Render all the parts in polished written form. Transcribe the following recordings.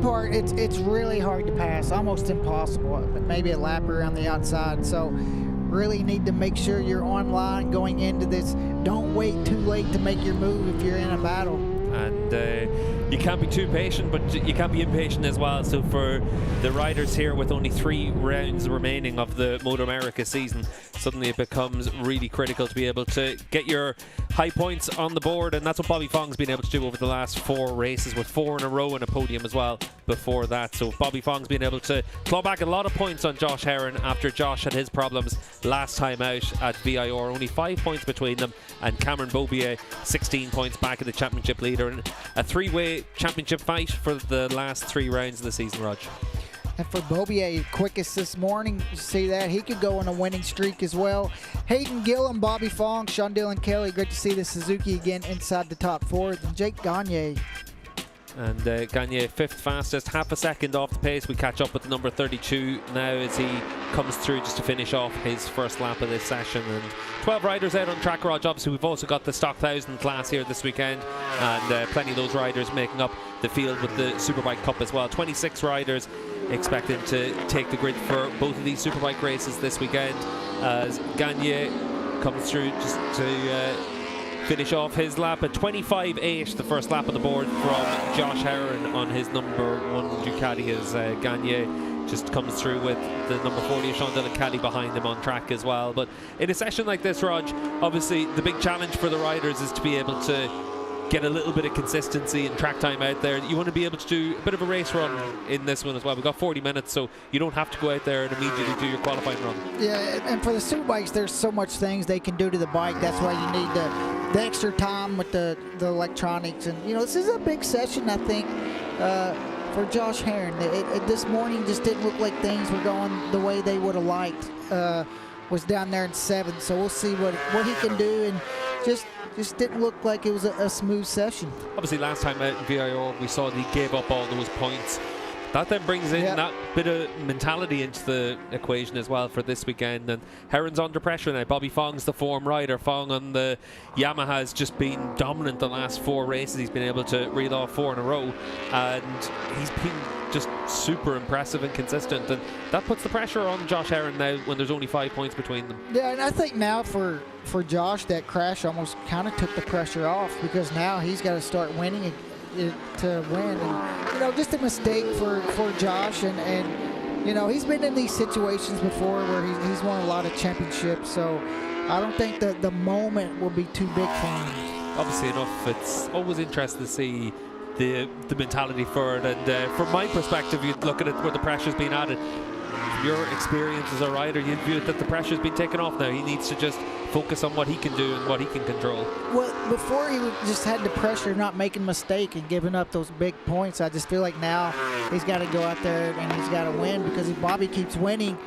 part, it's really hard to pass, almost impossible. Maybe a lap around the outside. So really need to make sure you're online going into this. Don't wait too late to make your move if you're in a battle. And you can't be too patient, but you can't be impatient as well. So for the riders here with only 3 rounds remaining of the MotoAmerica season, suddenly it becomes really critical to be able to get your high points on the board, and that's what Bobby Fong's been able to do over the last 4 races, with 4 in a row and a podium as well before that. So Bobby Fong's been able to claw back a lot of points on Josh Herron after Josh had his problems last time out at VIR. Only 5 points between them, and Cameron Beaubier 16 points back in the championship leader, and a 3-way championship fight for the last 3 rounds of the season, Rog. And for Beaubier, quickest this morning, you see that. He could go on a winning streak as well. Hayden Gillum, Bobby Fong, Sean Dillon Kelly, great to see the Suzuki again inside the top 4. And Jake Gagne. And Gagne 5th fastest, half a second off the pace. We catch up with the number 32 now as he comes through just to finish off his first lap of this session. And 12 riders out on track, Rog. Obviously, we've also got the Stock 1000 class here this weekend, and plenty of those riders making up the field with the Superbike Cup as well. 26 riders expected to take the grid for both of these Superbike races this weekend, as Gagne comes through just to finish off his lap at 25.8, the first lap on the board from Josh Herron on his number 1 Ducati, as Gagne just comes through with the number 40 Sean Dillon Kelly behind him on track as well. But in a session like this, Rog, obviously the big challenge for the riders is to be able to get a little bit of consistency and track time out there. You want to be able to do a bit of a race run in this one as well. We've got 40 minutes, so you don't have to go out there and immediately do your qualifying run. Yeah, and for the Superbikes, there's so much things they can do to the bike. That's why you need the extra time with the electronics. And, you know, this is a big session, I think, for Josh Herron. This morning just didn't look like things were going the way they would have liked. Was down there in 7th, so we'll see what he can do. And just didn't look like it was a smooth session. Obviously, last time out in VIR, we saw that he gave up all those points. That then brings in that bit of mentality into the equation as well for this weekend. And Herron's under pressure now. Bobby Fong's the form rider. Fong on the Yamaha has just been dominant the last 4 races. He's been able to reel off 4 in a row, and he's been just super impressive and consistent, and that puts the pressure on Josh Herron now when there's only 5 points between them. Yeah, and I think now for Josh, that crash almost kind of took the pressure off, because now he's got to start winning to win. And, you know, just a mistake for Josh, and you know, he's been in these situations before where he's won a lot of championships, so I don't think that the moment will be too big for him. Obviously enough, it's always interesting to see the mentality for it, and from my perspective, you look at it where the pressure's been added. Your experience as a rider, you view it that the pressure's been taken off now. He needs to just focus on what he can do and what he can control. Well, before he just had the pressure of not making a mistake and giving up those big points. I just feel like now he's got to go out there and he's got to win, because if Bobby keeps winning,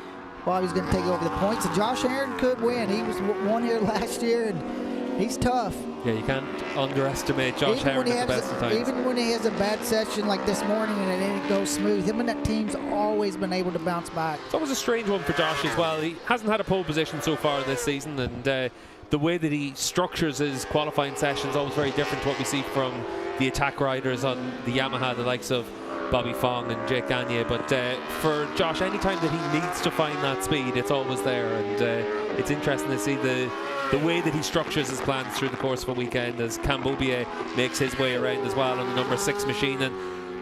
Bobby's going to take over the points. And Josh Herron could win. He was won here last year, and he's tough. Yeah, you can't underestimate Josh Herron at the best of times. Even when he has a bad session like this morning and it didn't go smooth, him and that team's always been able to bounce back. It's always a strange one for Josh as well. He hasn't had a pole position so far this season, and the way that he structures his qualifying sessions is always very different to what we see from the attack riders on the Yamaha, the likes of Bobby Fong and Jake Gagne. But for Josh, anytime that he needs to find that speed, it's always there, and it's interesting to see the way that he structures his plans through the course of a weekend, as Cam Beaubier makes his way around as well on the number 6 machine. And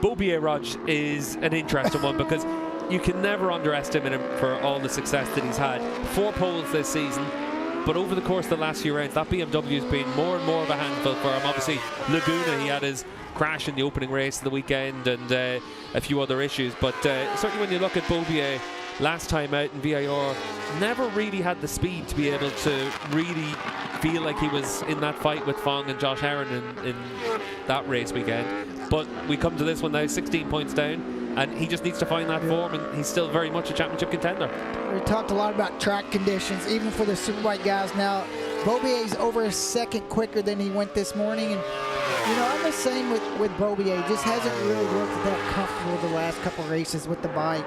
Beaubier, Rog, is an interesting one, because you can never underestimate him for all the success that he's had. 4 poles this season, but over the course of the last few rounds, that BMW has been more and more of a handful for him. Obviously, Laguna, he had his crash in the opening race of the weekend, and a few other issues, but certainly when you look at Beaubier last time out in VIR, never really had the speed to be able to really feel like he was in that fight with Fong and Josh Herron in that race weekend. But we come to this one now, 16 points down, and he just needs to find that form, and he's still very much a championship contender. We talked a lot about track conditions, even for the Superbike guys now. Beaubier's over a second quicker than he went this morning, and you know, I'm the same with Beaubier. Just hasn't really looked that comfortable the last couple races with the bike.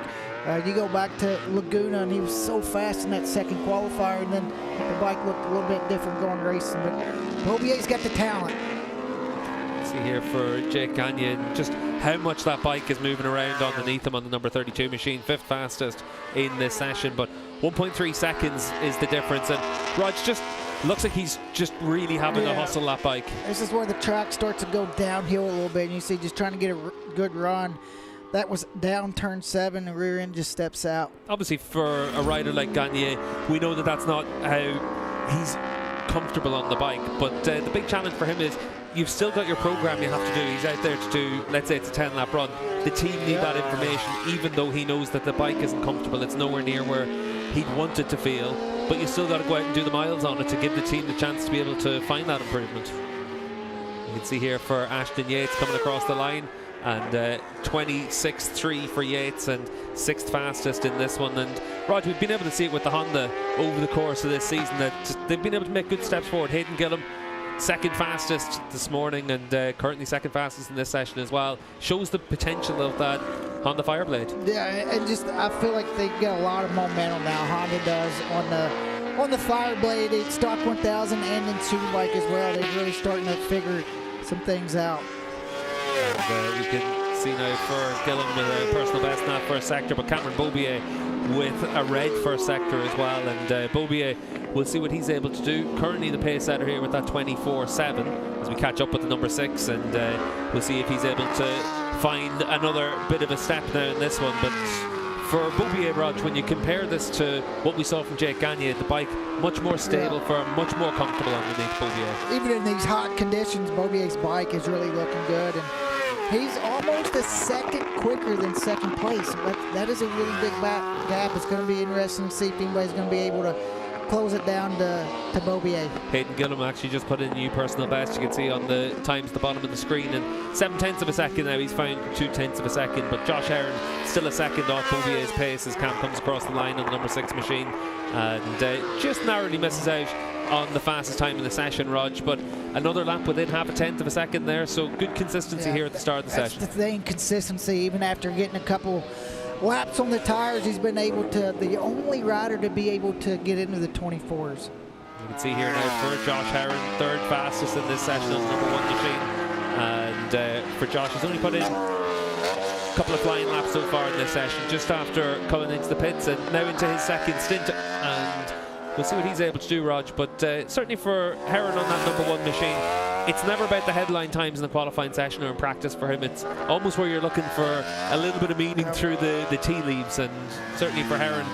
You go back to Laguna, and he was so fast in that second qualifier, and then the bike looked a little bit different going racing. But Beaubier's got the talent. See here for Jake Gagne, just how much that bike is moving around underneath him on the number 32 machine. 5th fastest in this session, but 1.3 seconds is the difference. And Rog just looks like he's just really having to hustle that bike. This is where the track starts to go downhill a little bit, and you see just trying to get a good run. That was down turn 7, the rear end just steps out. Obviously for a rider like Gagne, we know that that's not how he's comfortable on the bike, but the big challenge for him is you've still got your program you have to do. He's out there to do, let's say it's a 10-lap run. The team need that information, even though he knows that the bike isn't comfortable. It's nowhere near where he'd want it to feel, but you still got to go out and do the miles on it to give the team the chance to be able to find that improvement. You can see here for Ashton Yates coming across the line, and 26.3 for Yates, and 6th fastest in this one. And Rod, we've been able to see it with the Honda over the course of this season, that they've been able to make good steps forward. Hayden Gillum, 2nd fastest this morning, and currently 2nd fastest in this session as well. Shows the potential of that Honda Fireblade. Yeah, and just I feel like they get a lot of momentum now. Honda does on the Fireblade, it's stock 1000 and in Superbike as well. They're really starting to figure some things out. And we can see now for Gillum with a personal best in that first sector, but Cameron Beaubier with a red first sector as well. And Beaubier, we'll see what he's able to do. Currently the pace setter here with that 24.7 as we catch up with the number 6, and we'll see if he's able to find another bit of a step now in this one. But for Beaubier, Rog, when you compare this to what we saw from Jake Gagne, the bike much more stable, for much more comfortable underneath Beaubier. Even in these hot conditions, Beaubier's bike is really looking good, and he's almost a second quicker than second place. But that is a really big gap. It's going to be interesting to see if anybody's going to be able to close it down to Beaubier. Hayden Gillum actually just put in a new personal best. You can see on the times at the bottom of the screen, and 7/10 of a second now. He's found 2/10 of a second, but Josh Heron still a second off Beaubier's pace as Cam comes across the line on the number 6 machine, and just narrowly misses out on the fastest time in the session, Rog, but another lap within 0.5 of a second there, so good consistency here at the start of the session. That's the thing, consistency. Even after getting a couple laps on the tires, he's been able to, the only rider to be able to get into the 24s. You can see here now for Josh Heron, 3rd fastest in this session on the number 1 machine, and for Josh, he's only put in a couple of flying laps so far in this session, just after coming into the pits, and now into his 2nd stint, and we'll see what he's able to do, Rog. But certainly for Heron on that number 1 machine, it's never about the headline times in the qualifying session or in practice for him. It's almost where you're looking for a little bit of meaning through the tea leaves, and certainly for Heron,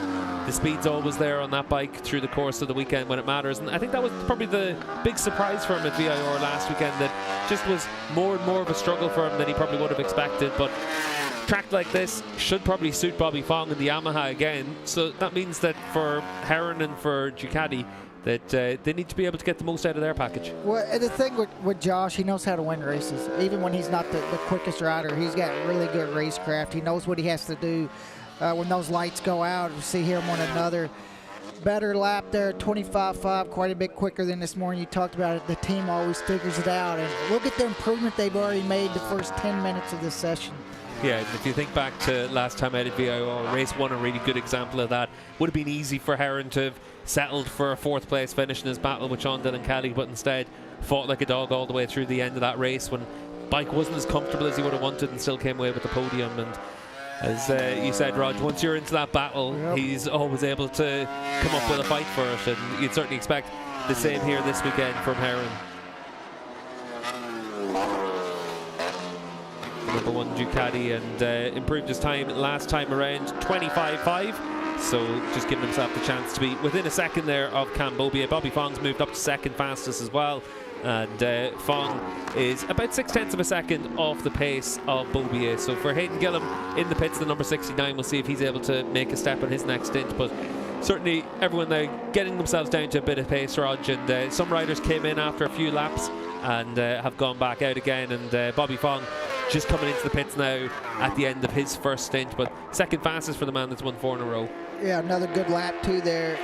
the speed's always there on that bike through the course of the weekend when it matters. And I think that was probably the big surprise for him at VIR last weekend, that just was more and more of a struggle for him than he probably would have expected. But track like this should probably suit Bobby Fong and the Yamaha again, so that means that for Heron and for Ducati, that they need to be able to get the most out of their package. Well, and the thing with Josh, he knows how to win races. Even when he's not the quickest rider, he's got really good racecraft. He knows what he has to do when those lights go out. We see him on another better lap there, 25.5, quite a bit quicker than this morning. You talked about it. The team always figures it out, and look at the improvement they've already made the first 10 minutes of this session. Yeah, if you think back to last time out at VIR, race 1, a really good example of that. Would have been easy for Heron to have settled for a 4th place finish in his battle with Sean Dillon Kelly, but instead fought like a dog all the way through the end of that race when bike wasn't as comfortable as he would have wanted, and still came away with the podium. And as you said, Rog, once you're into that battle, he's always able to come up with a fight for it, and you'd certainly expect the same here this weekend from Heron. Number 1 Ducati, and improved his time last time around, 25.5, so just giving himself the chance to be within a second there of Cam Beaubier. Bobby Fong's moved up to 2nd fastest as well, and Fong is about 0.6 of a second off the pace of Beaubier. So for Hayden Gillum in the pits, the number 69, we'll see if he's able to make a step on his next stint, but certainly everyone now getting themselves down to a bit of pace, Rog, and some riders came in after a few laps and have gone back out again, and Bobby Fong just coming into the pits now at the end of his first stint, but 2nd fastest for the man that's won 4 in a row. Yeah, another good lap too there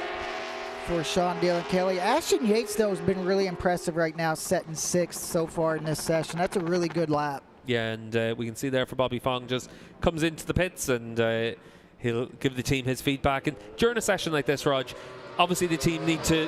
for Sean Dillon Kelly. Ashton Yates, though, has been really impressive right now, setting 6th so far in this session. That's a really good lap. Yeah, and we can see there for Bobby Fong, just comes into the pits, and he'll give the team his feedback. And during a session like this, Rog, obviously the team need to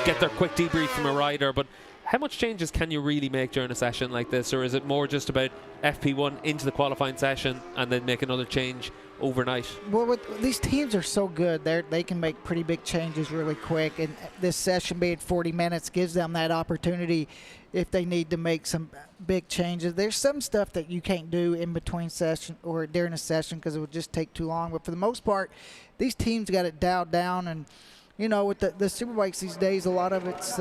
get their quick debrief from a rider, but how much changes can you really make during a session like this, or is it more just about FP1 into the qualifying session and then make another change overnight? Well, these teams are so good, they can make pretty big changes really quick, and this session being 40 minutes gives them that opportunity if they need to make some big changes. There's some stuff that you can't do in between session or during a session because it would just take too long, but for the most part, these teams got it dialed down. And you know, with the Superbikes these days, a lot of it's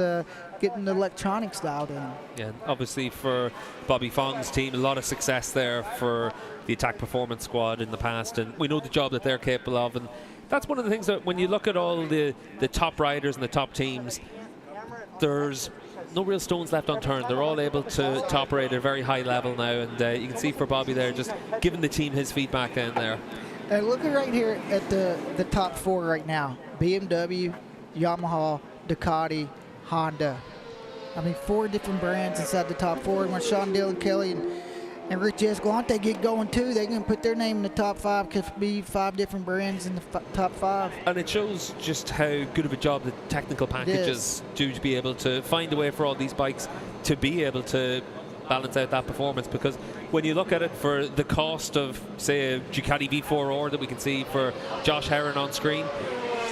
getting the electronics dialed in. Yeah, obviously for Bobby Fong's team, a lot of success there for the Attack Performance squad in the past, and we know the job that they're capable of. And that's one of the things that when you look at all the top riders and the top teams, there's no real stones left unturned. They're all able to operate at a very high level now, and you can see for Bobby there just giving the team his feedback down there. And looking right here at the top 4 right now: BMW, Yamaha, Ducati, Honda. I mean, 4 different brands inside the top 4. And when Sean Dillon Kelly and Rich Escalante get going too, they can put their name in the top 5. Could be 5 different brands in the top 5. And it shows just how good of a job the technical packages do to be able to find a way for all these bikes to be able to balance out that performance. Because when you look at it, for the cost of, say, a Ducati V4R that we can see for Josh Herron on screen,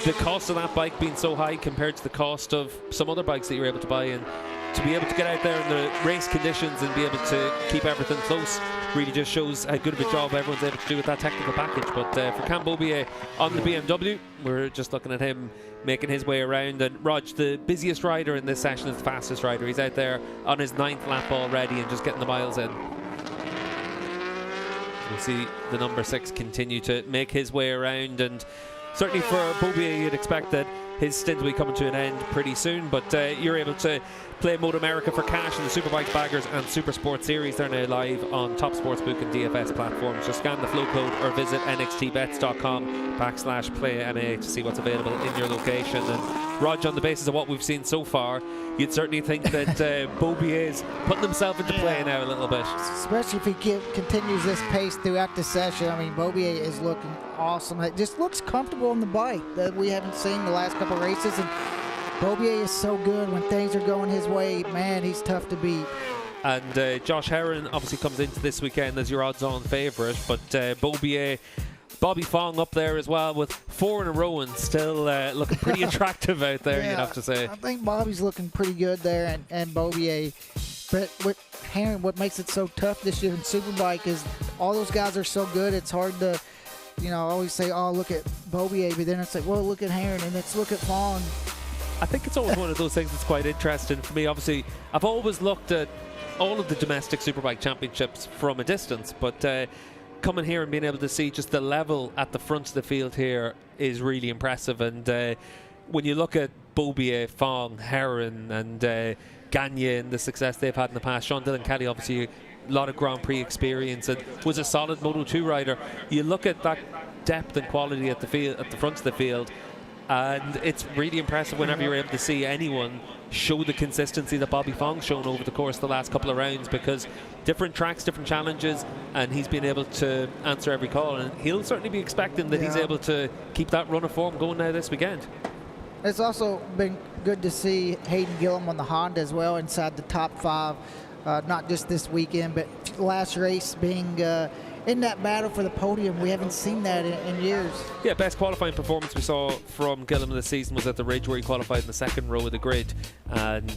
the cost of that bike being so high compared to the cost of some other bikes that you're able to buy, and to be able to get out there in the race conditions and be able to keep everything close really just shows how good of a job everyone's able to do with that technical package. But for Cam Beaubier on the BMW, we're just looking at him making his way around. And Rog, the busiest rider in this session, is the fastest rider. He's out there on his 9th lap already and just getting the miles in. We'll see the number 6 continue to make his way around, and certainly for Beaubier, you'd expect that his stint will be coming to an end pretty soon, but you're able to play MotoAmerica for cash in the Superbike Baggers and Super Sport Series. They're now live on Top Sportsbook and DFS platforms. Just scan the flow code or visit nxtbets.com/play-MA to see what's available in your location. And Rog, on the basis of what we've seen so far, you'd certainly think that Beaubier is putting himself into play now a little bit. Especially if he continues this pace throughout the session. I mean, Beaubier is looking awesome. It just looks comfortable on the bike that we haven't seen the last couple races. And Beaubier is so good when things are going his way. Man, he's tough to beat. And Josh Herron obviously comes into this weekend as your odds-on favourite, but Beaubier, Bobby Fong up there as well with 4 in a row and still looking pretty attractive out there, yeah, you'd have to say. I think Bobby's looking pretty good there, and Beaubier. But with Herron, what makes it so tough this year in Superbike is all those guys are so good, it's hard to, you know, always say, oh, look at Beaubier, but then it's like, well, look at Herron, and let's look at Fong. I think it's always one of those things that's quite interesting for me. Obviously, I've always looked at all of the domestic Superbike championships from a distance, but coming here and being able to see just the level at the front of the field here is really impressive. And when you look at Beaubier, Fong, Herron and Gagne and the success they've had in the past, Sean Dillon Kelly obviously a lot of Grand Prix experience and was a solid Moto2 rider. You look at that depth and quality at the field, at the front of the field, and it's really impressive whenever you're able to see anyone show the consistency that Bobby Fong's shown over the course of the last couple of rounds, because different tracks, different challenges, and he's been able to answer every call, and he'll certainly be expecting that he's able to keep that run of form going now this weekend. It's also been good to see Hayden Gillum on the Honda as well inside the top 5, not just this weekend, but last race being in that battle for the podium. We haven't seen that in years. Yeah, best qualifying performance we saw from Gillum this season was at the Ridge, where he qualified in the 2nd row of the grid, and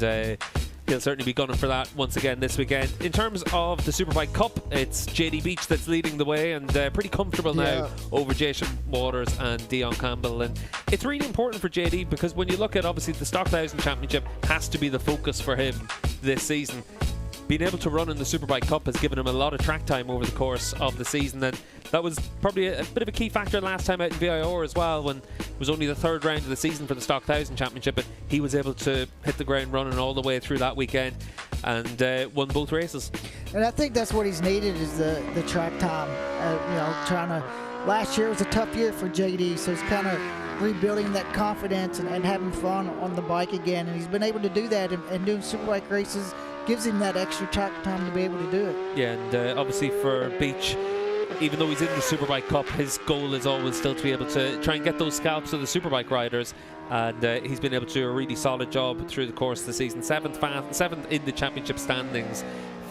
he'll certainly be gunning for that once again this weekend. In terms of the Superbike Cup, it's JD Beach that's leading the way, and pretty comfortable now over Jason Waters and Dion Campbell. And it's really important for JD, because when you look at, obviously, the Stock 1000 Championship has to be the focus for him this season. Being able to run in the Superbike Cup has given him a lot of track time over the course of the season, and that was probably a bit of a key factor last time out in VIR as well, when it was only the 3rd round of the season for the Stock 1000 Championship, but he was able to hit the ground running all the way through that weekend and won both races. And I think that's what he's needed, is the track time. You know, last year was a tough year for JD, so he's kind of rebuilding that confidence and having fun on the bike again, and he's been able to do that, and doing Superbike races gives him that extra track time to be able to do it. Yeah, and obviously for Beach, even though he's in the Superbike Cup, his goal is always still to be able to try and get those scalps of the Superbike riders. And he's been able to do a really solid job through the course of the season. Seventh in the championship standings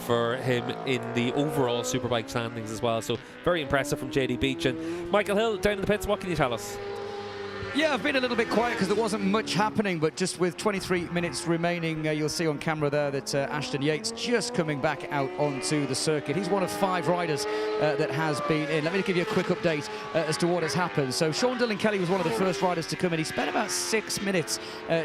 for him in the overall Superbike standings as well. So very impressive from JD Beach. And Michael Hill down in the pits, what can you tell us? Yeah, I've been a little bit quiet because there wasn't much happening, but just with 23 minutes remaining, you'll see on camera there that Ashton Yates just coming back out onto the circuit. He's one of 5 riders that has been in. Let me give you a quick update as to what has happened. So Sean Dillon Kelly was one of the first riders to come in. He spent about 6 minutes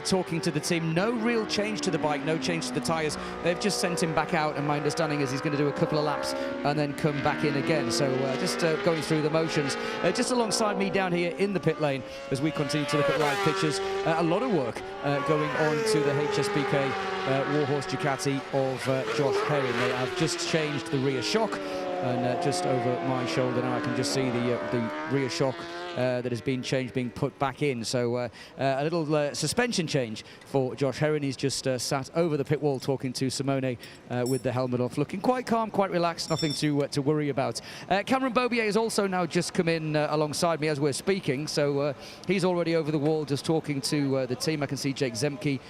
talking to the team. No real change to the bike, no change to the tyres. They've just sent him back out, and my understanding is he's going to do a couple of laps and then come back in again. So just going through the motions. Just alongside me down here in the pit lane as we continue to look at live pictures. A lot of work going on to the HSBK Warhorse Ducati of Josh Herring. They have just changed the rear shock, and just over my shoulder now I can just see the rear shock that has been changed being put back in. So a little suspension change for Josh Herring. He's just sat over the pit wall talking to Simone with the helmet off, looking quite calm, quite relaxed, nothing to worry about. Cameron Beaubier has also now just come in alongside me as we're speaking, so he's already over the wall just talking to the team. I can see Jake Zemke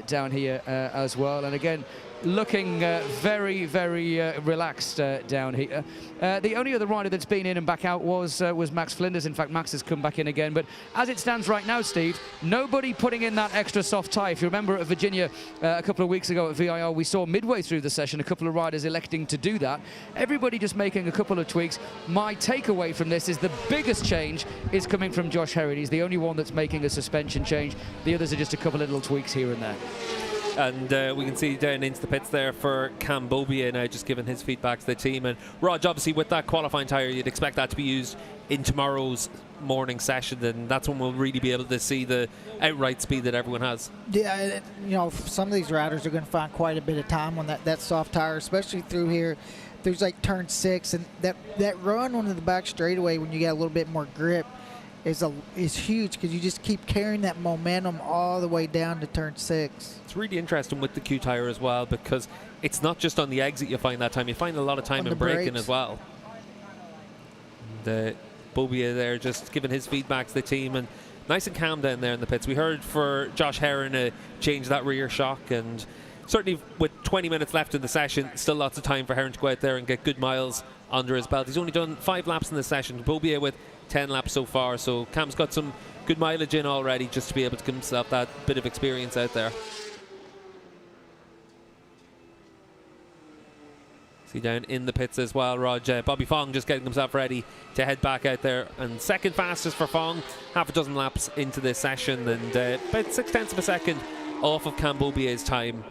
down here as well, and again looking very, very relaxed down here. The only other rider that's been in and back out was Max Flinders. In fact, Max has come back in again. But as it stands right now, Steve, nobody putting in that extra soft tyre. If you remember at Virginia a couple of weeks ago at VIR, we saw midway through the session a couple of riders electing to do that. Everybody just making a couple of tweaks. My takeaway from this is the biggest change is coming from Josh Herring. He's the only one that's making a suspension change. The others are just a couple of little tweaks here and there. And we can see down into the pits there for Cam Beaubier now, just giving his feedback to the team. And Rog, obviously with that qualifying tyre, you'd expect that to be used in tomorrow's morning session, and that's when we'll really be able to see the outright speed that everyone has. Yeah, you know, some of these riders are going to find quite a bit of time on that soft tire, especially through here. There's like turn 6, and that run onto the back straightaway when you get a little bit more grip is huge, because you just keep carrying that momentum all the way down to turn 6. It's really interesting with the Q tire as well, because it's not just on the exit you find that time, you find a lot of time in braking as well. And Beaubier there just giving his feedback to the team, and nice and calm down there in the pits. We heard for Josh Herring change that rear shock, and certainly with 20 minutes left in the session, still lots of time for Herring to go out there and get good miles under his belt. He's only done 5 laps in the session. Beaubier with 10 laps so far, so Cam's got some good mileage in already just to be able to give himself that bit of experience out there. See down in the pits as well, Rog, Bobby Fong just getting himself ready to head back out there, and second fastest for Fong, half a dozen laps into this session, and about 0.6 of a second off of Cam Beaubier's time.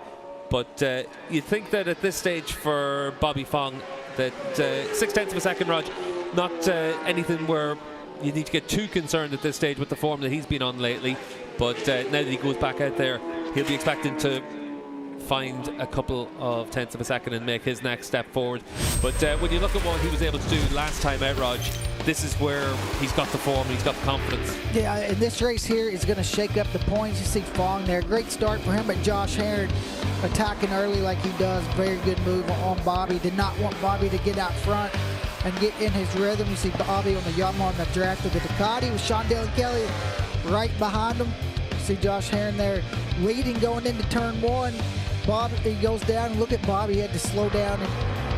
But you'd think that at this stage for Bobby Fong that 0.6 of a second, Rog, not anything where you need to get too concerned at this stage with the form that he's been on lately. But now that he goes back out there, he'll be expecting to find a couple of tenths of a second and make his next step forward. But when you look at what he was able to do last time out, Rog, this is where he's got the form, he's got the confidence. Yeah, and this race here is going to shake up the points. You see Fong there, great start for him, but Josh Herring attacking early like he does. Very good move on Bobby. Did not want Bobby to get out front and get in his rhythm. You see Bobby on the Yamaha on the draft of the Ducati with Sean Dillon Kelly right behind him. You see Josh Herring there leading going into turn 1. Bob, he goes down, and look at Bobby. He had to slow down and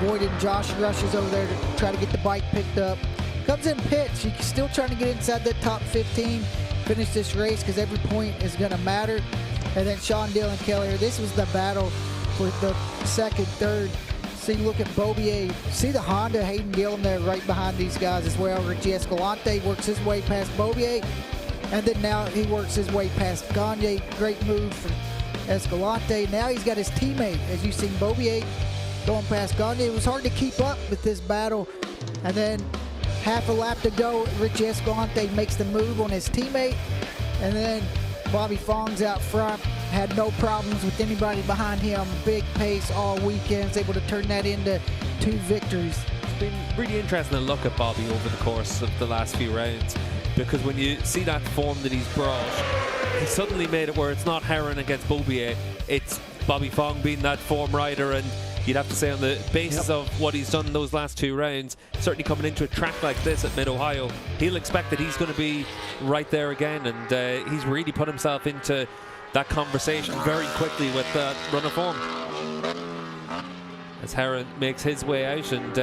avoid it. Josh rushes over there to try to get the bike picked up. Comes in pits. He's still trying to get inside the top 15, finish this race, because every point is going to matter. And then Sean Dillon Kelly, this was the battle for the second, third. See, look at Beaubier. See the Honda, Hayden Gillum there right behind these guys as well. Richie Escalante works his way past Beaubier, and then now he works his way past Gagne. Great move for Escalante. Now he's got his teammate, as you've seen Beaubier going past Gagne. It was hard to keep up with this battle, and then half a lap to go, Richie Escalante makes the move on his teammate, and then Bobby Fong's out front. Had no problems with anybody behind him. Big pace all weekend. Was able to turn that into 2 victories. It's been really interesting to look at Bobby over the course of the last few rounds, because when you see that form that he's brought, he suddenly made it where it's not Herring against Beaubier, it's Bobby Fong being that form rider, and you'd have to say on the basis of what he's done in those last 2 rounds, certainly coming into a track like this at Mid-Ohio, he'll expect that he's going to be right there again, and he's really put himself into that conversation very quickly with that run of form. As Herron makes his way out and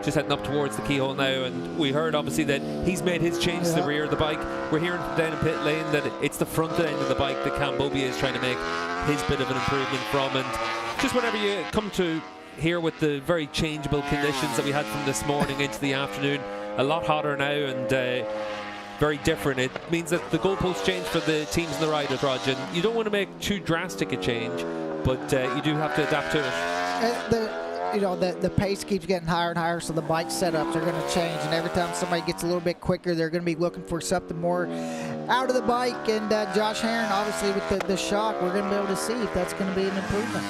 just heading up towards the keyhole now, and we heard obviously that he's made his change to the rear of the bike. We're hearing down in pit lane that it's the front end of the bike that Cam Beaubier is trying to make his bit of an improvement from, and just whenever you come to here with the very changeable conditions that we had from this morning into the afternoon, a lot hotter now and very different. It means that the goalposts change for the teams and the riders, Rog, and you don't want to make too drastic a change, but you do have to adapt to it. The pace keeps getting higher and higher, so the bike setups are going to change, and every time somebody gets a little bit quicker, they're going to be looking for something more out of the bike, and Josh Herron, obviously with the shock, we're going to be able to see if that's going to be an improvement.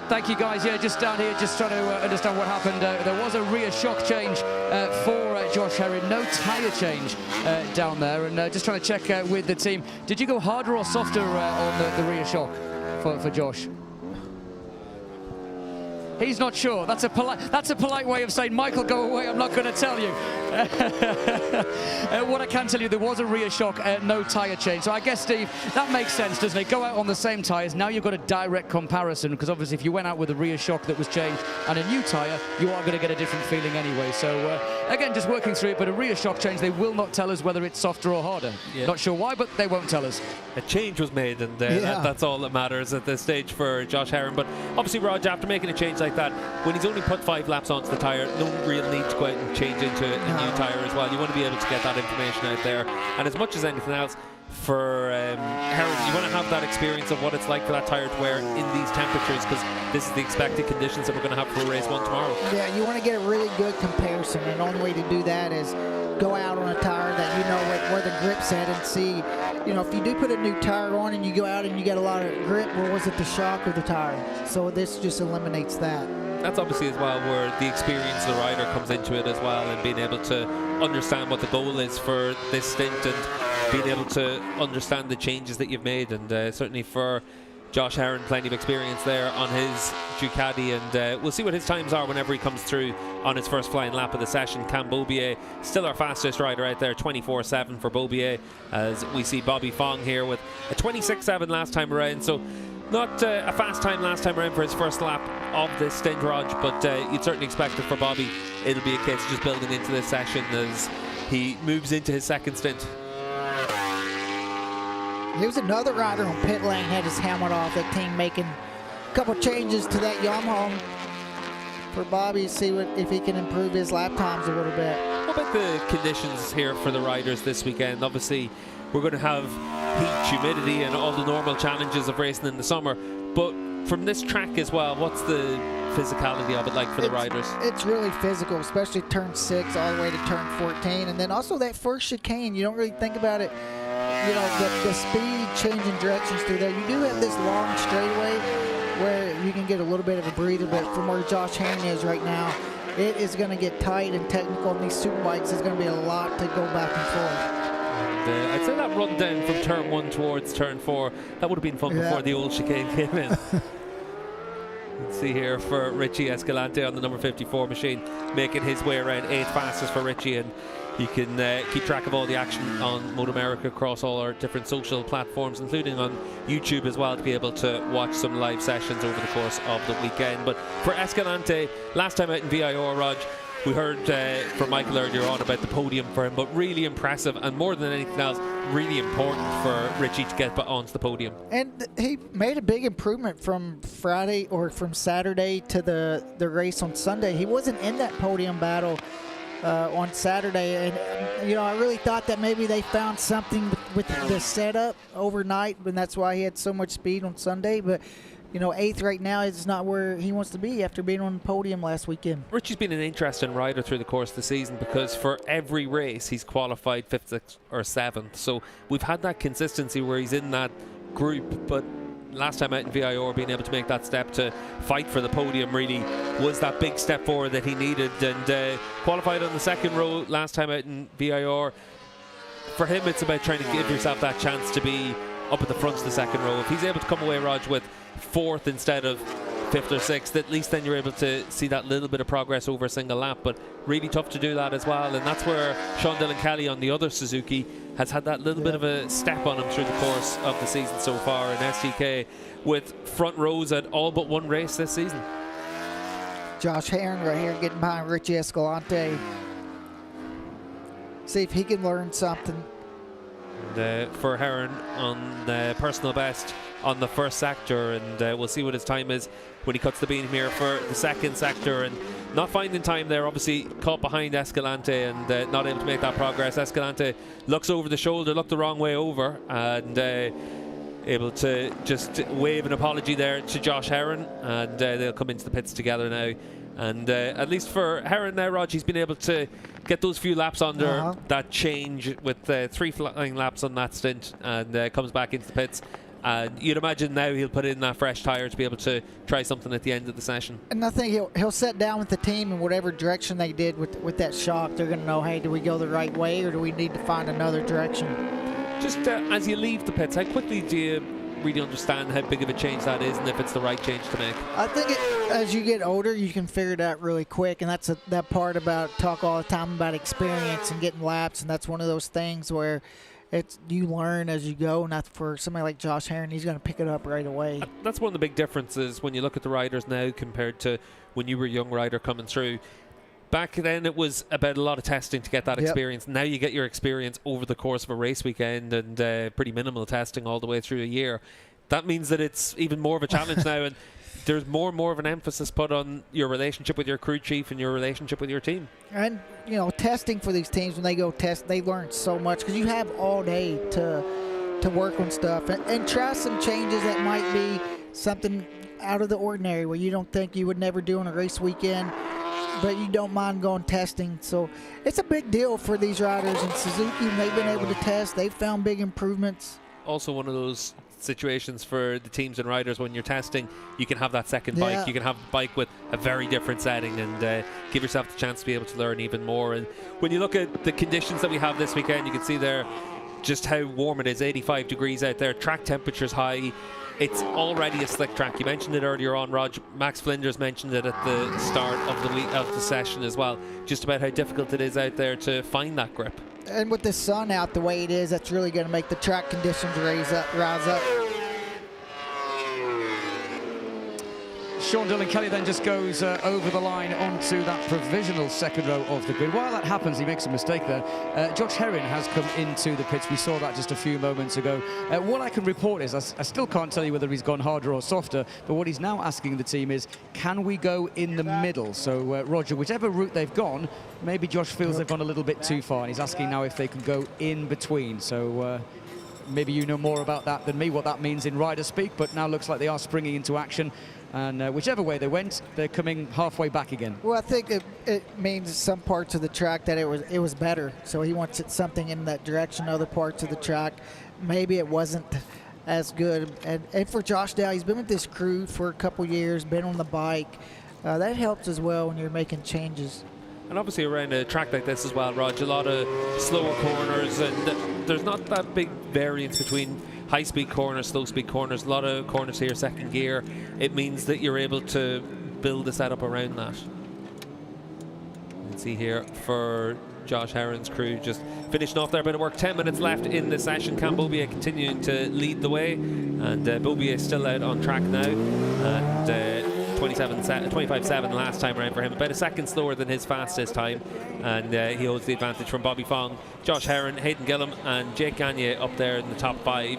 Thank you, guys. Yeah, just down here, just trying to understand what happened. There was a rear shock change for Josh Herron. No tyre change down there. And just trying to check with the team. Did you go harder or softer on the rear shock for Josh? He's not sure. That's a polite way of saying, Michael, go away. I'm not going to tell you. What I can tell you, there was a rear shock, no tyre change. So I guess, Steve, that makes sense, doesn't it? Go out on the same tyres. Now you've got a direct comparison, because obviously if you went out with a rear shock that was changed and a new tyre, you are going to get a different feeling anyway. So again, just working through it, but a rear shock change, they will not tell us whether it's softer or harder. Yeah. Not sure why, but they won't tell us. A change was made, and that's all that matters at this stage for Josh Herron. But obviously, Rog, after making a change like that, when he's only put 5 laps onto the tyre, no real need to go out and change into a new tyre as well. You want to be able to get that information out there, and as much as anything else for Herron, you want to have that experience of what it's like for that tyre to wear in these temperatures, because this is the expected conditions that we're going to have for race 1 tomorrow. Yeah, you want to get a really good comparison, and the only way to do that is go out on a tire that you know where the grip's at, and see, if you do put a new tire on and you go out and you get a lot of grip, or was it the shock or the tire? So this just eliminates that. That's obviously as well where the experience of the rider comes into it as well, and being able to understand what the goal is for this stint, and being able to understand the changes that you've made. And certainly for Josh Herron, plenty of experience there on his Ducati, and we'll see what his times are whenever he comes through on his first flying lap of the session. Cam Beaubier, still our fastest rider out there, 24/7 for Beaubier, as we see Bobby Fong here with a 26.7 last time around. So not a fast time last time around for his first lap of this stint, Rog, but you'd certainly expect it for Bobby. It'll be a case of just building into this session as he moves into his second stint. Here's another rider on pit lane, had his helmet off. That team making a couple changes to that Yamaha for Bobby, see if he can improve his lap times a little bit. What about the conditions here for the riders this weekend? Obviously, we're going to have heat, humidity, and all the normal challenges of racing in the summer. But from this track as well, what's the physicality of it like for the riders? It's really physical, especially turn 6 all the way to turn 14. And then also that first chicane, you don't really think about it. The speed changing directions through there. You do have this long straightaway where you can get a little bit of a breather, but from where Josh Herron is right now, it is going to get tight and technical, and these Superbikes is going to be a lot to go back and forth. And I'd say that run down from turn 1 towards turn 4, that would have been fun before the old chicane came in. Let's see here for Richie Escalante on the number 54 machine, making his way around 8th fastest for Richie, and you can keep track of all the action on MotoAmerica across all our different social platforms, including on YouTube as well, to be able to watch some live sessions over the course of the weekend. But for Escalante, last time out in VIR, Rog, we heard from Michael earlier on about the podium for him, but really impressive, and more than anything else, really important for Richie to get onto the podium. And he made a big improvement from Friday or from Saturday to the race on Sunday. He wasn't in that podium battle on Saturday, and I really thought that maybe they found something with the setup overnight, and that's why he had so much speed on Sunday. But 8th right now is not where he wants to be after being on the podium last weekend. Richie's been an interesting rider through the course of the season, because for every race he's qualified 5th, 6th or 7th. So we've had that consistency where he's in that group, but last time out in VIR, being able to make that step to fight for the podium really was that big step forward that he needed, and qualified on the 2nd row last time out in VIR. For him, it's about trying to give yourself that chance to be up at the front of the second row. If he's able to come away, Rog, with 4th instead of 5th or 6th, at least then you're able to see that little bit of progress over a single lap. But really tough to do that as well, and that's where Sean Dillon Kelly on the other Suzuki has had that little bit of a step on him through the course of the season so far in STK, with front rows at all but one race this season. Josh Herron right here getting behind Richie Escalante. See if he can learn something. And, for Herron on the personal best on the first sector, and we'll see what his time is when he cuts the beam here for the second sector. And not finding time there, obviously caught behind Escalante and not able to make that progress. Escalante looks over the shoulder, looked the wrong way over, and able to just wave an apology there to Josh Herron, and they'll come into the pits together now. And at least for Herron now, Rog, he's been able to get those few laps under that change with 3 flying laps on that stint, and comes back into the pits. And you'd imagine now he'll put in that fresh tyre to be able to try something at the end of the session. And I think he'll sit down with the team in whatever direction they did with that shock. They're going to know, hey, do we go the right way or do we need to find another direction? Just as you leave the pits, how quickly do you really understand how big of a change that is and if it's the right change to make? I think as you get older, you can figure it out really quick, and that's that part about talk all the time about experience and getting laps, and that's one of those things where you learn as you go, and that's for somebody like Josh Herron, he's going to pick it up right away. That's one of the big differences when you look at the riders now compared to when you were a young rider coming through. Back then it was about a lot of testing to get that experience. Now you get your experience over the course of a race weekend and pretty minimal testing all the way through a year. That means that it's even more of a challenge now, and there's more and more of an emphasis put on your relationship with your crew chief and your relationship with your team. And, you know, testing for these teams, when they go test, they learn so much because you have all day to work on stuff and try some changes that might be something out of the ordinary where you don't think you would never do on a race weekend, but you don't mind going testing. So it's a big deal for these riders. And Suzuki, they've been able to test. They've found big improvements. Also one of those situations for the teams and riders when you're testing, you can have that second bike. You can have a bike with a very different setting and give yourself the chance to be able to learn even more. And when you look at the conditions that we have this weekend, you can see there just how warm it is. 85 degrees out there, track temperature's high. It's already a slick track. You mentioned it earlier on, Rog. Max Flinders mentioned it at the start of the week of the session as well, just about how difficult it is out there to find that grip. And with the sun out the way it is, that's really going to make the track conditions rise up. Sean Dillon Kelly then just goes over the line onto that provisional second row of the grid. While that happens, he makes a mistake there. Josh Herron has come into the pits. We saw that just a few moments ago. What I can report is, I still can't tell you whether he's gone harder or softer, but what he's now asking the team is, can we go in the middle? So, Roger, whichever route they've gone, maybe Josh feels they've gone a little bit too far, and he's asking now if they can go in between. So, maybe you know more about that than me, what that means in rider speak, but now looks like they are springing into action. And whichever way they went, they're coming halfway back again. Well, I think it means some parts of the track that it was better. So he wants something in that direction. Other parts of the track, maybe it wasn't as good. And for Josh Dow, he's been with this crew for a couple years, been on the bike. That helps as well when you're making changes. And obviously around a track like this as well, Rog, a lot of slower corners, and there's not that big variance between high-speed corners, slow-speed corners. A lot of corners here, second gear. It means that you're able to build a setup around that. You can see here for Josh Herron's crew just finishing off their bit of work. 10 minutes left in the session. Cam Bobia continuing to lead the way, and Bobia is still out on track now. And 25.7 last time around for him, about a second slower than his fastest time, and he holds the advantage from Bobby Fong, Josh Herron, Hayden Gillum and Jake Gagne up there in the top 5,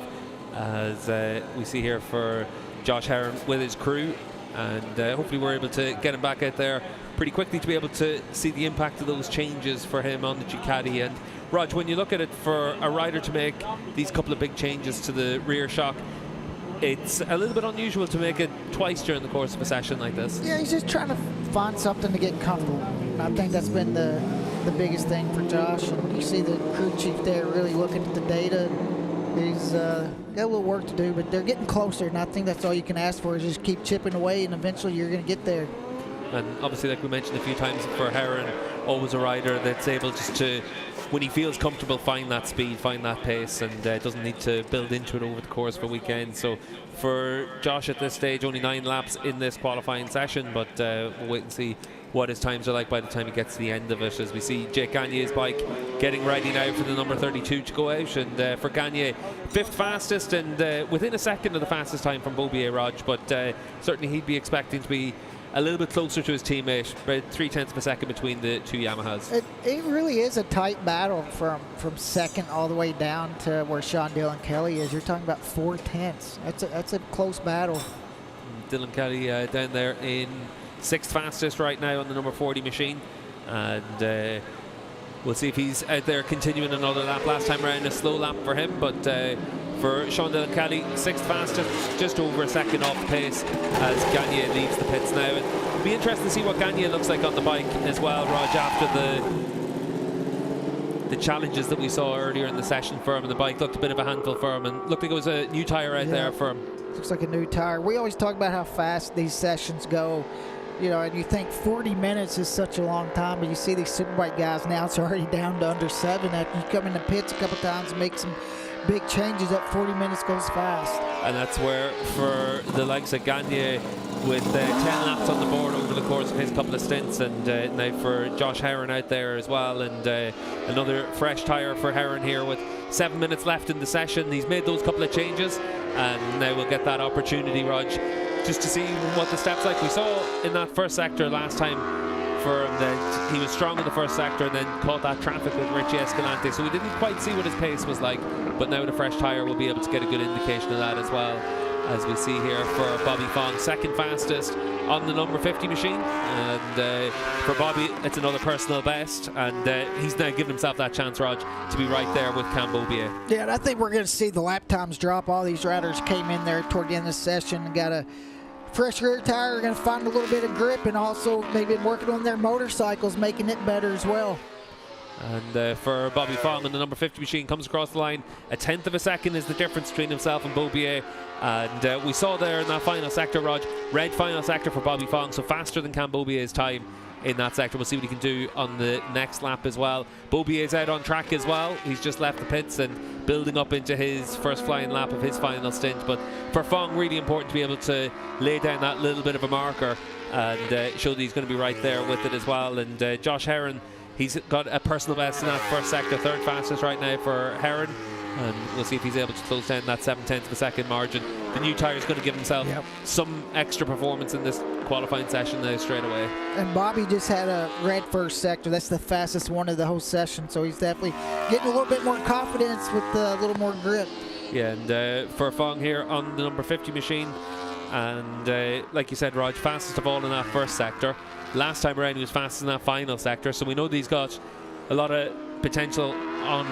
as we see here for Josh Herron with his crew, and hopefully we're able to get him back out there pretty quickly to be able to see the impact of those changes for him on the Ducati. And Rog, when you look at it, for a rider to make these couple of big changes to the rear shock, it's a little bit unusual to make it twice during the course of a session like this. Yeah, he's just trying to find something to get comfortable. And I think that's been the biggest thing for Josh. And you see the crew chief there really looking at the data. He's got a little work to do, but they're getting closer. And I think that's all you can ask for, is just keep chipping away, and eventually you're going to get there. And obviously, like we mentioned a few times, for Heron, always a rider that's able just to, when he feels comfortable, find that speed, find that pace, and doesn't need to build into it over the course of a weekend. So for Josh at this stage, only 9 laps in this qualifying session, but we'll wait and see what his times are like by the time he gets to the end of it, as we see Jake Gagne's bike getting ready now for the number 32 to go out. And for Gagne, 5th fastest, and within a second of the fastest time from Beaubier, Rog, but certainly he'd be expecting to be a little bit closer to his teammate, about 0.3 of a second between the two Yamahas. It really is a tight battle from second all the way down to where Sean Dylan Kelly is. You're talking about 0.4. That's a close battle. Dylan Kelly down there in 6th fastest right now on the number 40 machine, and we'll see if he's out there continuing another lap. Last time around a slow lap for him, but for Sean Dylan Kelly, 6th fastest, just over a second off the pace as Gagne leaves the pits now. And it'll be interesting to see what Gagne looks like on the bike as well, Raj, after the challenges that we saw earlier in the session for him. And the bike looked a bit of a handful for him, and looked like it was a new tyre out there for him. Looks like a new tire. We always talk about how fast these sessions go, you know, and you think 40 minutes is such a long time, but you see these Superbike guys now, it's already down to under 7. After you come in the pits a couple times and make some big changes, that 40 minutes goes fast. And that's where, for the likes of Gagne, with 10 laps on the board over the course of his couple of stints, and now for Josh Heron out there as well, and another fresh tyre for Heron here with 7 minutes left in the session. He's made those couple of changes, and now we'll get that opportunity, Rog, just to see what the step's like. We saw in that first sector last time for him that he was strong in the first sector and then caught that traffic with Richie Escalante, so we didn't quite see what his pace was like, but now with a fresh tyre we'll be able to get a good indication of that as well, as we see here for Bobby Fong, 2nd fastest on the number 50 machine. And for Bobby, it's another personal best, and he's now given himself that chance, Rog, to be right there with Cam Beaubier. Yeah, and I think we're going to see the lap times drop. All these riders came in there toward the end of the session and got a fresh rear tire, going to find a little bit of grip, and also they've been working on their motorcycles, making it better as well. And for Bobby Fong on the number 50 machine, comes across the line. 1/10 of a second is the difference between himself and Beaubier. And we saw there in that final sector, Rog, red final sector for Bobby Fong, so faster than Cam Beaubier's time in that sector. We'll see what he can do on the next lap as well. Beaubier's out on track as well. He's just left the pits and building up into his first flying lap of his final stint. But for Fong, really important to be able to lay down that little bit of a marker and show that he's going to be right there with it as well. And Josh Heron, he's got a personal best in that first sector, 3rd fastest right now for Heron, and we'll see if he's able to close down that 0.7 of a second margin. The new tyre is going to give himself some extra performance in this qualifying session now straight away. And Bobby just had a red first sector. That's the fastest one of the whole session, so he's definitely getting a little bit more confidence with a little more grip. Yeah, and for Fong here on the number 50 machine, and like you said, Rog, fastest of all in that first sector. Last time around he was fastest in that final sector, so we know that he's got a lot of potential on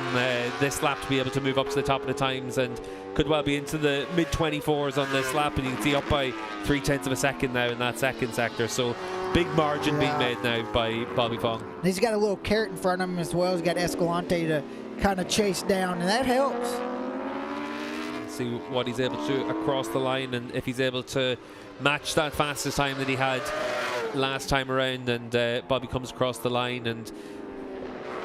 this lap to be able to move up to the top of the times, and could well be into the mid-24s on this lap, and you can see up by 0.3 of a second now in that second sector, so big margin being made now by Bobby Fong. He's got a little carrot in front of him as well. He's got Escalante to kind of chase down, and that helps. See what he's able to do across the line, and if he's able to match that fastest time that he had last time around. And Bobby comes across the line, and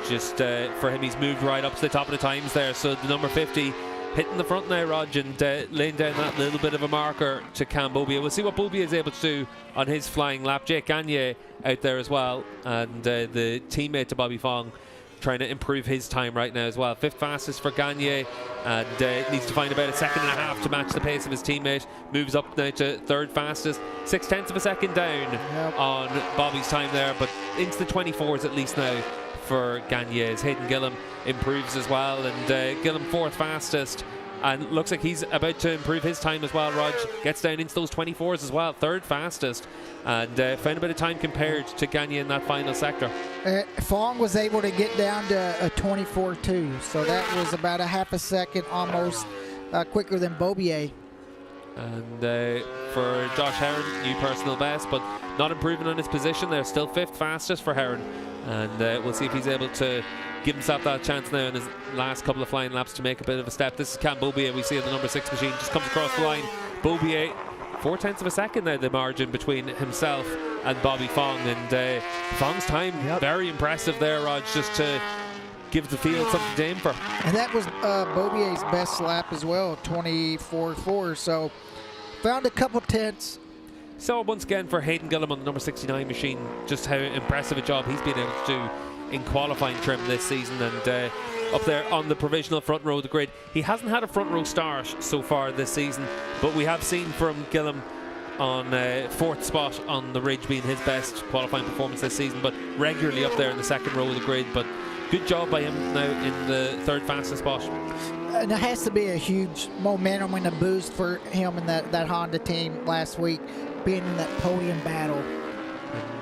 just for him, he's moved right up to the top of the times there. So the number 50 hitting the front now, Rog, and laying down that little bit of a marker to Cam Beaubier. We'll see what Beaubier is able to do on his flying lap. Jake Gagne out there as well, and the teammate to Bobby Fong trying to improve his time right now as well. 5th fastest for Gagne, and needs to find about 1.5 seconds to match the pace of his teammate. Moves up now to 3rd fastest, 0.6 of a second down on Bobby's time there, but into the 24s at least now for Gagne. As Hayden Gillam improves as well, and Gillam 4th fastest, and looks like he's about to improve his time as well. Rog gets down into those 24s as well, 3rd fastest, and found a bit of time compared to Gagne in that final sector. Fong was able to get down to a 24.2, so that was about 0.5 seconds almost quicker than Beaubier. And for Josh Heron, new personal best, but not improving on his position there. Still 5th fastest for Heron, and we'll see if he's able to give himself that chance now in his last couple of flying laps to make a bit of a step. This is Cam Beaubier. We see the number 6 machine just comes across the line. Beaubier, 0.4 of a second now, the margin between himself and Bobby Fong. And Fong's time, very impressive there, Rog, just to give the field something to aim for. And that was Beaubier's best lap as well, 24.4. So found a couple tenths. So once again for Hayden Gillum on the number 69 machine, just how impressive a job he's been able to do in qualifying trim this season. And up there on the provisional front row of the grid, he hasn't had a front row start so far this season, but we have seen from Gillum on fourth spot on the ridge being his best qualifying performance this season, but regularly up there in the second row of the grid. But good job by him now in the third fastest spot. And it has to be a huge momentum and a boost for him and that Honda team last week, being in that podium battle.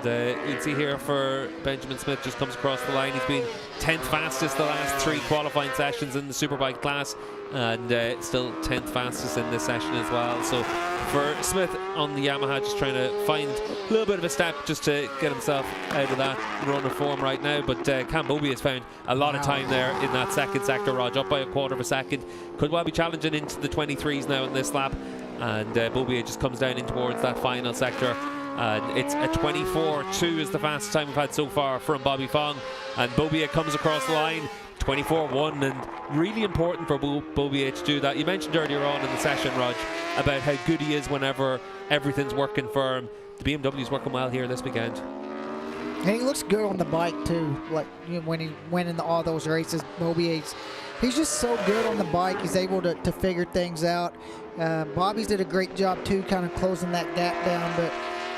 And you can see here for Benjamin Smith, just comes across the line. He's been 10th fastest the last 3 qualifying sessions in the Superbike class, and still 10th fastest in this session as well. So for Smith on the Yamaha, just trying to find a little bit of a step just to get himself out of that run of form right now. But Cam Beaubier has found a lot of time there in that second sector, Rog, up by a quarter of a second. Could well be challenging into the 23s now in this lap. And Beaubier just comes down in towards that final sector. And it's a 24.2 is the fastest time we've had so far from Bobby Fong. And Beaubier comes across the line, 24.1, and really important for Beaubier to do that. You mentioned earlier on in the session, Rog, about how good he is whenever everything's working for him. The BMW's working well here this weekend. And he looks good on the bike too. Like, you know, when he went into all those races, Beaubier's, he's just so good on the bike. He's able to figure things out. Bobby's did a great job too, kind of closing that gap down. But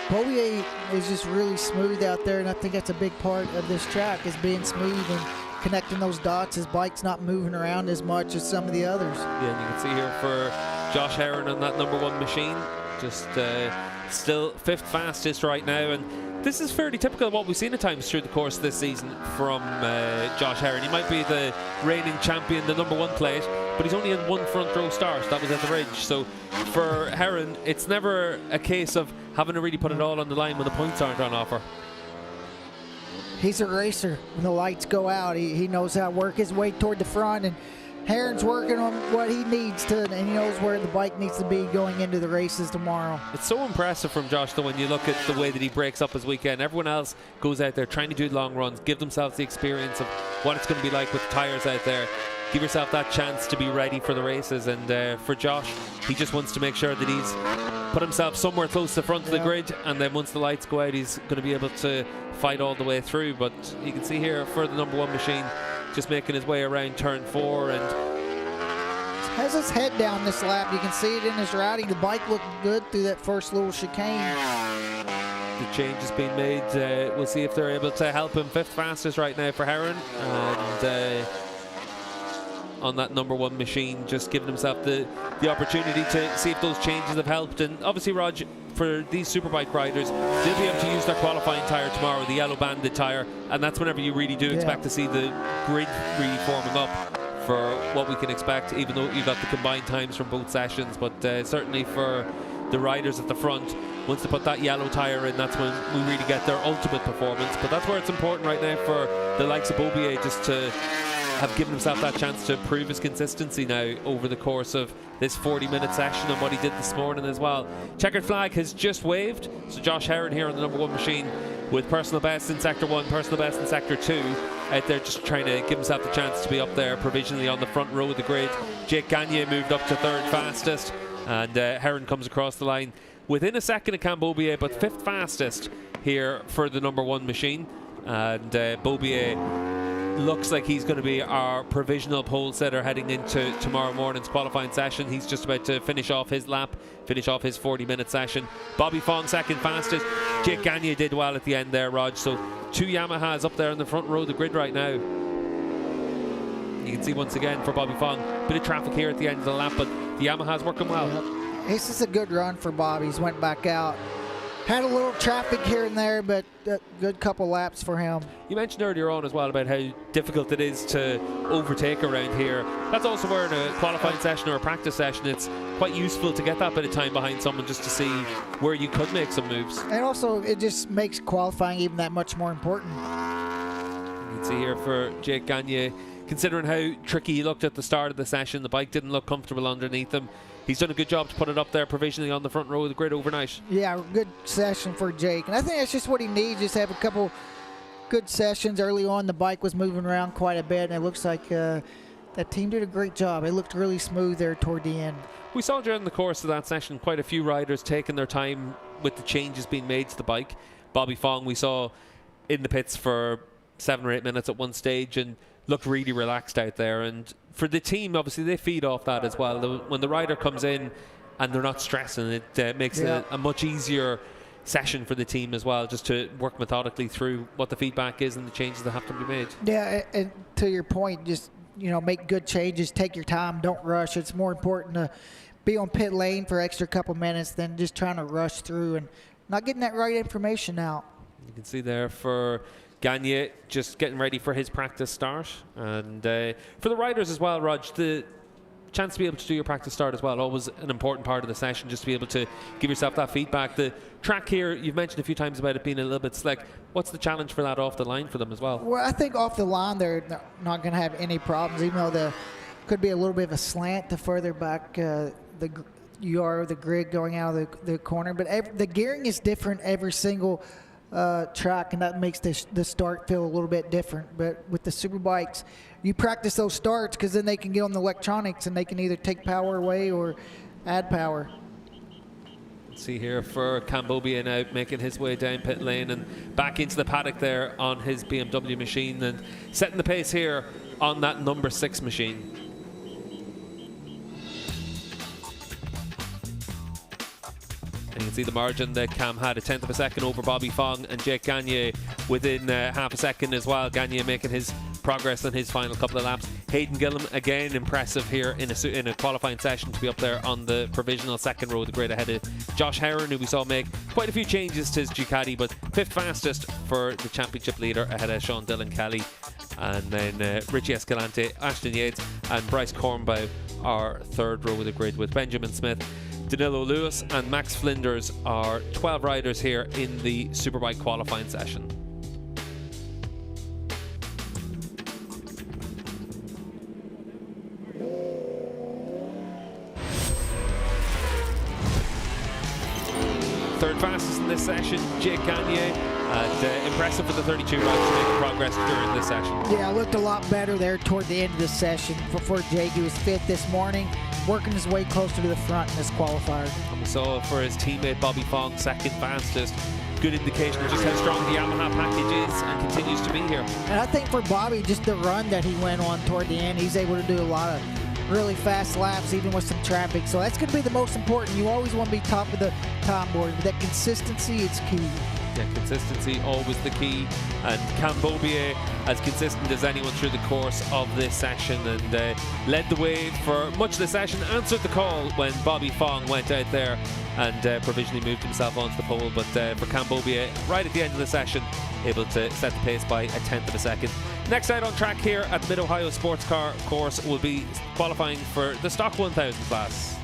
Beaubier is just really smooth out there, and I think that's a big part of this track, is being smooth and connecting those dots. His bike's not moving around as much as some of the others. Yeah, and you can see here for Josh Heron on that number 1 machine, just still 5th fastest right now. And this is fairly typical of what we've seen at times through the course of this season from Josh Heron. He might be the reigning champion, the number 1 plate, but he's only had 1 front row start. That was at the ridge. So for Heron, it's never a case of having to really put it all on the line when the points aren't on offer. He's a racer. When the lights go out, he knows how to work his way toward the front, and Heron's working on what he needs to, and he knows where the bike needs to be going into the races tomorrow. It's so impressive from Josh, though, when you look at the way that he breaks up his weekend. Everyone else goes out there trying to do long runs, give themselves the experience of what it's going to be like with the tyres out there. Give yourself that chance to be ready for the races. And for Josh, he just wants to make sure that he's put himself somewhere close to the front of the grid, and then once the lights go out, he's going to be able to fight all the way through. But you can see here for the number 1 machine, just making his way around turn 4 and has his head down this lap. You can see it in his riding. The bike looked good through that first little chicane. The change has been made. We'll see if they're able to help him. 5th fastest right now for Heron, and on that number 1 machine, just giving himself the opportunity to see if those changes have helped. And obviously, Rog, for these Superbike riders, they'll be able to use their qualifying tyre tomorrow, the yellow banded tyre, and that's whenever you really do expect to see the grid really forming up for what we can expect, even though you've got the combined times from both sessions. But certainly for the riders at the front, once they put that yellow tyre in, that's when we really get their ultimate performance. But that's where it's important right now for the likes of Beaubier, just to have given himself that chance to prove his consistency now over the course of this 40-minute session, and what he did this morning as well. Checkered flag has just waved, so Josh Heron here on the number 1 machine with personal best in sector 1, personal best in sector 2, out there just trying to give himself the chance to be up there provisionally on the front row of the grid. Jake Gagne moved up to 3rd fastest, and Heron comes across the line within a second of Cam Beaubier, but 5th fastest here for the number 1 machine. And Beaubier looks like he's going to be our provisional pole setter heading into tomorrow morning's qualifying session. He's just about to finish off his lap, finish off his 40-minute session. Bobby Fong 2nd fastest. Jake Gagne did well at the end there, Rog. So 2 Yamahas up there in the front row of the grid right now. You can see once again for Bobby Fong, bit of traffic here at the end of the lap, but the Yamaha's working well. This is a good run for Bobby. He's went back out. Had a little traffic here and there, but a good couple laps for him. You mentioned earlier on as well about how difficult it is to overtake around here. That's also where in a qualifying session or a practice session, it's quite useful to get that bit of time behind someone just to see where you could make some moves. And also, it just makes qualifying even that much more important. You can see here for Jake Gagne, considering how tricky he looked at the start of the session, the bike didn't look comfortable underneath him. he's done a good job to put it up there provisionally on the front row of the grid overnight. Yeah, good session for Jake. And I think that's just what he needs, just have a couple good sessions early on. The bike was moving around quite a bit, and it looks like that team did a great job. It looked really smooth there toward the end. We saw during the course of that session quite a few riders taking their time with the changes being made to the bike. Bobby Fong we saw in the pits for 7 or 8 minutes at one stage and looked really relaxed out there. And for the team, obviously, they feed off that as well. When the rider comes in and they're not stressing, it makes a much easier session for the team as well, just to work methodically through what the feedback is and the changes that have to be made. Yeah, and to your point, just make good changes, take your time, don't rush. It's more important to be on pit lane for extra couple minutes than just trying to rush through and not getting that right information out. You can see there for Gagne just getting ready for his practice start, and for the riders as well, Rog, the chance to be able to do your practice start as well, always an important part of the session, just to be able to give yourself that feedback. The track here, you've mentioned a few times about it being a little bit slick. What's the challenge for that off the line for them as well? Well, I think off the line they're not going to have any problems, even though there could be a little bit of a slant the further back the grid going out of the corner. But the gearing is different every single track, and that makes the start feel a little bit different. But with the Superbikes, you practice those starts because then they can get on the electronics and they can either take power away or add power. See here for Cambodia now making his way down pit lane and back into the paddock there on his BMW machine and setting the pace here on that number 6 machine. And you can see the margin that Cam had, 1/10 of a second over Bobby Fong and Jake Gagne within half a second as well. Gagne making his progress on his final couple of laps. Hayden Gillum again impressive here in a qualifying session to be up there on the provisional second row of the grid ahead of Josh Heron, who we saw make quite a few changes to his Ducati, but 5th fastest for the championship leader ahead of Sean Dillon Kelly. And then Richie Escalante, Ashton Yates and Bryce Cornbow are 3rd row of the grid, with Benjamin Smith, Danilo Lewis and Max Flinders are 12 riders here in the Superbike qualifying session. Third fastest in this session, Jake Gagne, and impressive for the 32 riders making progress during this session. Yeah, looked a lot better there toward the end of the session. For Jake, he was 5th this morning, working his way closer to the front in this qualifier. And we saw for his teammate Bobby Fong, 2nd fastest. Good indication of just how strong the Yamaha package is and continues to be here. And I think for Bobby, just the run that he went on toward the end, he's able to do a lot of really fast laps, even with some traffic. So that's going to be the most important. You always want to be top of the time board. But that consistency is key. Yeah, consistency always the key. And Cambodia, as consistent as anyone through the course of this session, and led the way for much of the session, answered the call when Bobby Fong went out there and provisionally moved himself onto the pole. But for Cambodia, right at the end of the session, able to set the pace by 1/10 of a second. Next out on track here at the Mid-Ohio Sports Car course will be qualifying for the Stock 1000 class.